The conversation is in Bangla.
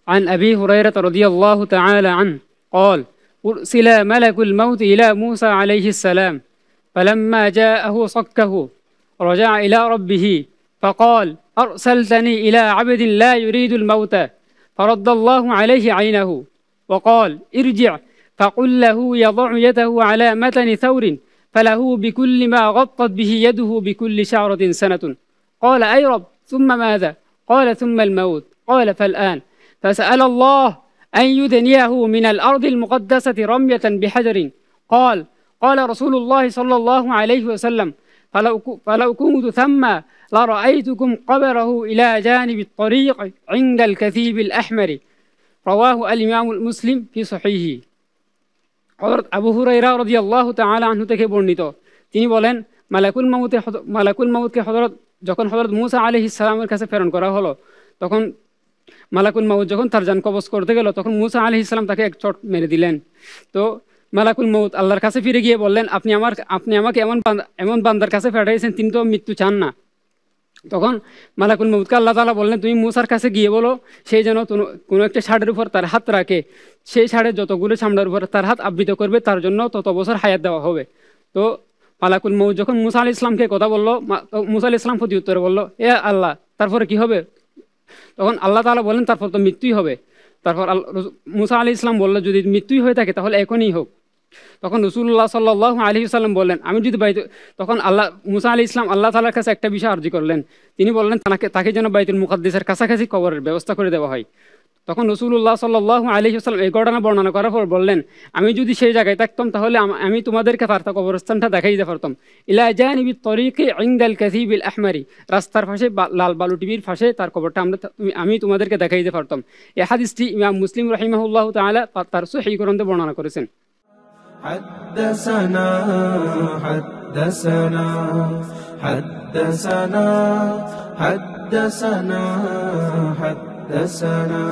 عن أبي هريرة رضي الله تعالى عنه قال أرسل ملك الموت إلى موسى عليه السلام فلما جاءه صكه رجع إلى ربه فقال أرسلتني إلى عبد لا يريد الموت فرد الله عليه عينه وقال ارجع فقل له يضع يده على متن ثور فله بكل ما غطت به يده بكل شعرة سنة. قال أي رب ثم ماذا؟ قال ثم الموت. قال فالآن. فسأل الله أن يدنيه من الأرض المقدسة رمية بحجر. قال رسول الله صلى الله عليه وسلم فلو كنت ثم لرأيتكم قبره إلى جانب الطريق عند الكثيب الأحمر. رواه الإمام المسلم في صحيحه. হযরত আবু হুরায়রা রাদিয়াল্লাহু তাআলা আনহু থেকে বর্ণিত, তিনি বলেন মালাকুল মাউতকে যখন হযরত মূসা আলাইহিস সালামের কাছে প্রেরণ করা হলো, তখন মালাকুল মাউত যখন তার জান কবজ করতে গেল, তখন মূসা আলাইহিস সালাম তাকে এক চট মেরে দিলেন। তো মালাকুল মাউত আল্লাহর কাছে ফিরে গিয়ে বললেন, আপনি আমাকে এমন বান্দার কাছে পাঠিয়েছেন তিনি তো মৃত্যু চান না। তখন মালাকুল মাউতকে আল্লাহ তাআলা বললেন, তুমি মূসার কাছে গিয়ে বলো সেই যেন কোনো একটা ষাঁড়ের উপর তার হাত রাখে, সেই ষাঁড়ের যতগুলো চামড়ার উপর তার হাত আবৃত করবে তার জন্য তত বছর হায়াত দেওয়া হবে। তো মালাকুল মাউত যখন মূসা আলাইহিস সালামকে কথা বললো, মূসা আলাইহিস সালাম প্রতি উত্তরে বলল, এ আল্লাহ তারপরে কি হবে? তখন আল্লাহ তাআলা বললেন, তারপর তো মৃত্যুই হবে। তারপর মূসা আলাইহিস সালাম বলল, যদি মৃত্যুই হয়ে থাকে তাহলে এখনই হোক। তখন রাসূলুল্লাহ সাল্লাল্লাহু আলাইহি ওয়াসাল্লাম বললেন, আমি যদি তখন মূসা আলাইহিস সালাম আল্লাহ তাআলার কাছে একটা বিষয় আরজি করলেন। তিনি বললেন তাকে যেন বাইতুল মুকাদ্দাসের কাছাকাছি কবরের ব্যবস্থা করে দেওয়া হয়। তখন রাসূলুল্লাহ সাল্লাল্লাহু আলাইহি ওয়াসাল্লাম এই ঘটনা বর্ণনা করার পর বললেন, আমি যদি সেই জায়গায় থাকতাম তাহলে আমি তোমাদেরকে তার কবরস্থানটা দেখাই দিতে পারতাম। ইলা জানিবিত তরিকি ইনদাল কাসিবিল আহমারি, রাস্তার পাশে লাল বালু টিভির পাশে তার কবরটা আমি তোমাদেরকে দেখাই দিতে পারতাম। এই হাদিসটি ইমাম মুসলিম রাহিমাহুল্লাহ তাআলা তার সহিহ গ্রন্থে বর্ণনা করেছেন। حدثنا حدثنا حدثنا حدثنا حدثنا